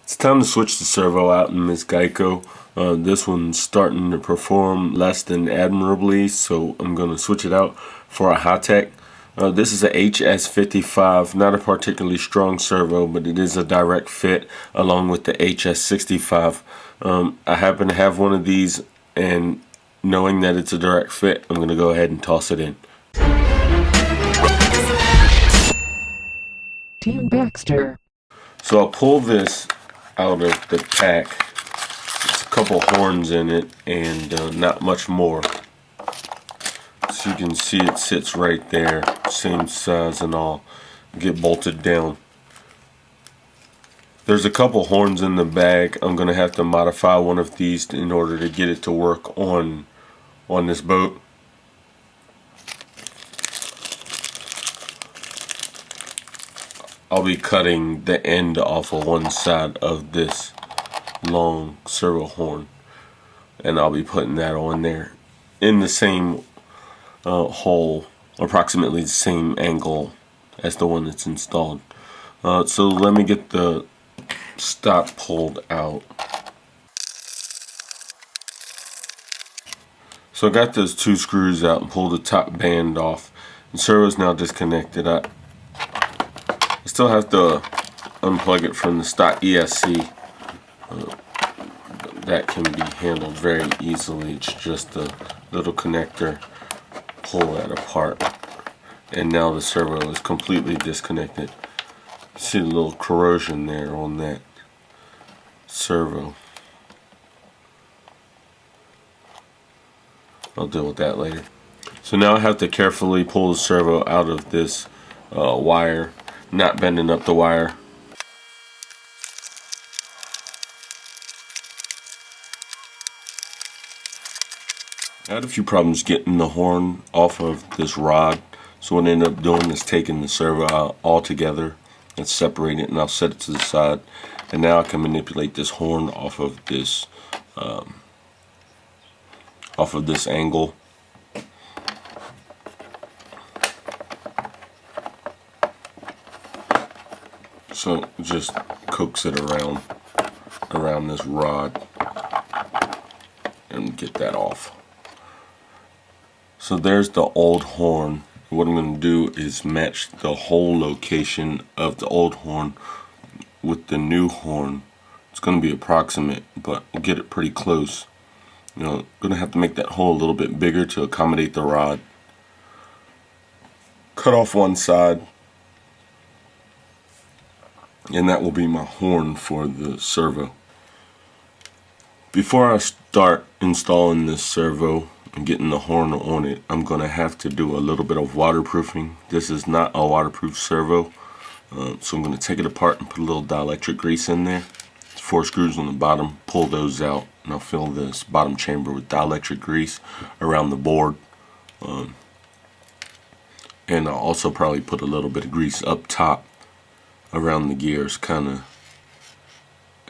It's time to switch the servo out in Miss Geico. This one's starting to perform less than admirably, so I'm going to switch it out for a Hitec. This is a HS55, not a particularly strong servo, but it is a direct fit along with the HS65. I happen to have one of these, and knowing that it's a direct fit, I'm going to go ahead and toss it in. Team Baxter. So I'll pull this out of the pack. There's a couple horns in it and not much more. So you can see it sits right there, same size and all. Get bolted down. There's a couple horns in the bag. I'm gonna have to modify one of these in order to get it to work on this boat. I'll be cutting the end off of one side of this long servo horn, and I'll be putting that on there in the same hole, approximately the same angle as the one that's installed. So let me get the stop pulled out. So I got those two screws out and pulled the top band off. The servo's now disconnected. I still have to unplug it from the stock ESC. That can be handled very easily. It's just a little connector. Pull that apart, and now the servo is completely disconnected. You see the little corrosion there on that servo. I'll deal with that later. So now I have to carefully pull the servo out of this wire, not bending up the wire. I had a few problems getting the horn off of this rod, so what I ended up doing is taking the servo out altogether and separate it, and I'll set it to the side, and now I can manipulate this horn off of this angle. So just coax it around this rod and get that off. So there's the old horn. What I'm going to do is match the whole location of the old horn with the new horn. It's going to be approximate, but we'll get it pretty close. You know, going to have to make that hole a little bit bigger to accommodate the rod. Cut off one side, and that will be my horn for the servo. Before I start installing this servo and getting the horn on it, I'm going to have to do a little bit of waterproofing. This is not a waterproof servo, so I'm going to take it apart and put a little dielectric grease in there. There's 4 screws on the bottom. Pull those out, and I'll fill this bottom chamber with dielectric grease around the board. And I'll also probably put a little bit of grease up top around the gears, kind of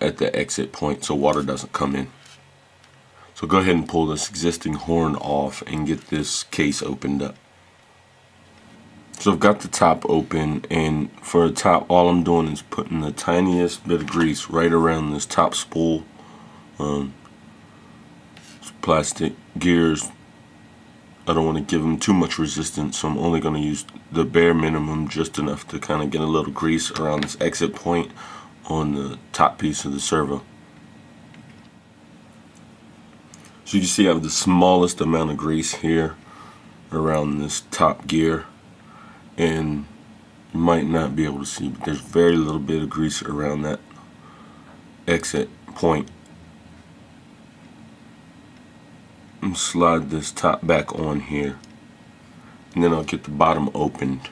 at the exit point so water doesn't come in. So go ahead and pull this existing horn off and get this case opened up. So I've got the top open, and for the top all I'm doing is putting the tiniest bit of grease right around this top spool. Plastic gears, I don't want to give them too much resistance, so I'm only going to use the bare minimum, just enough to kind of get a little grease around this exit point on the top piece of the servo. So you can see I have the smallest amount of grease here around this top gear, and you might not be able to see, but there's very little bit of grease around that exit point. And slide this top back on here, and then I'll get the bottom opened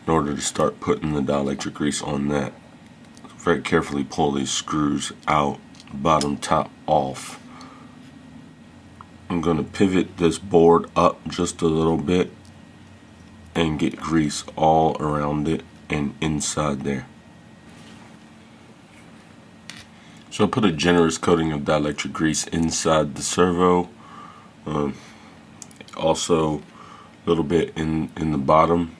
in order to start putting the dielectric grease on that. Very carefully pull these screws out, bottom top off. I'm going to pivot this board up just a little bit and get grease all around it and inside there. So I put a generous coating of dielectric grease inside the servo, also a little bit in the bottom,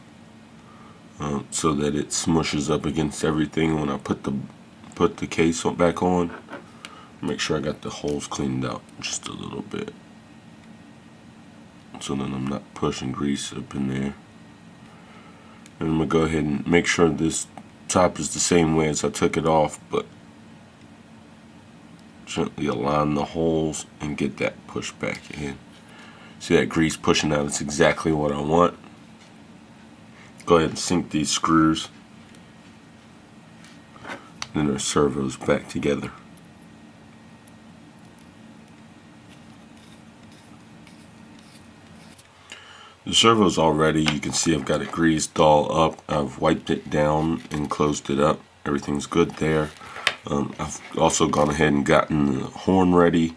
so that it smushes up against everything when I put the put the case back on. Make sure I got the holes cleaned out just a little bit, so then I'm not pushing grease up in there. And I'm going to go ahead and make sure this top is the same way as I took it off, but gently align the holes and get that pushed back in. See that grease pushing out? It's exactly what I want. Go ahead and sink these screws and our servos back together. The servo's already, you can see I've got it greased all up. I've wiped it down and closed it up. Everything's good there. I've also gone ahead and gotten the horn ready.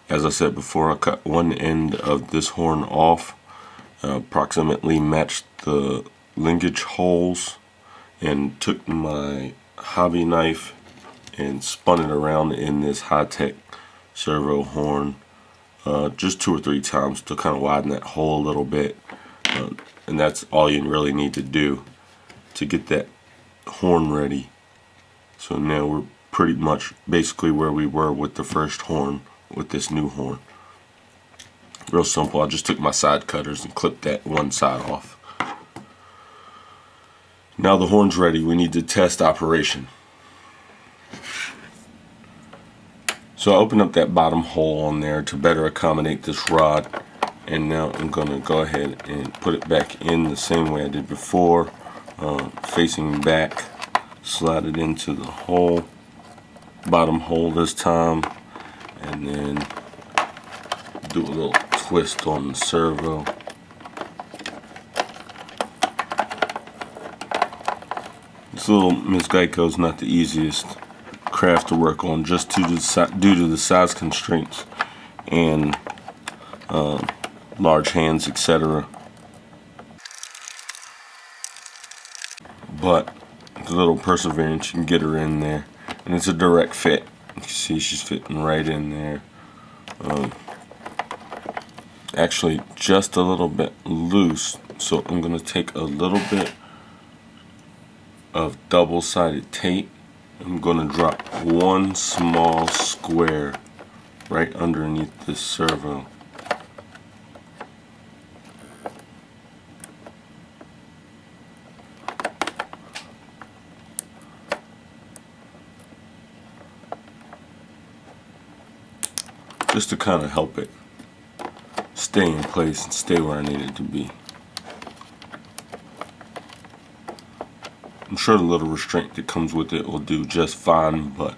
As I said before, I cut one end of this horn off, approximately matched the linkage holes, and took my hobby knife and spun it around in this Hitec servo horn just 2 or 3 times to kind of widen that hole a little bit. And that's all you really need to do to get that horn ready. So now we're pretty much basically where we were with the first horn with this new horn. Real simple. I just took my side cutters and clipped that one side off. Now the horn's ready. We need to test operation. So I opened up that bottom hole on there to better accommodate this rod, and now I'm going to go ahead and put it back in the same way I did before, facing back. Slide it into the hole, bottom hole this time, and then do a little twist on the servo. This little Miss Geico is not the easiest craft to work on, just due to the size constraints and large hands, etc. But with a little perseverance, you can get her in there, and it's a direct fit. You can see she's fitting right in there. Actually, just a little bit loose, so I'm going to take a little bit of double-sided tape. I'm going to drop one small square right underneath this servo. Just to kind of help it stay in place and stay where I need it to be. I'm sure the little restraint that comes with it will do just fine, but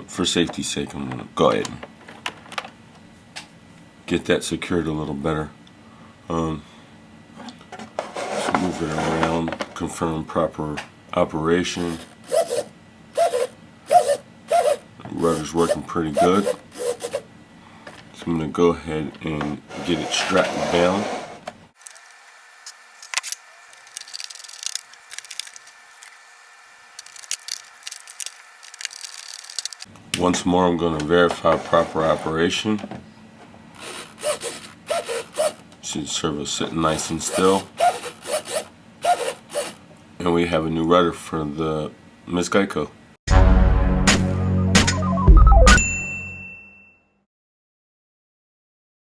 for safety's sake, I'm going to go ahead and get that secured a little better. Just move it around, confirm proper operation. The rudder's working pretty good. So I'm going to go ahead and get it strapped down. Once more, I'm going to verify proper operation. See the servo sitting nice and still. And we have a new rudder for the Miss Geico.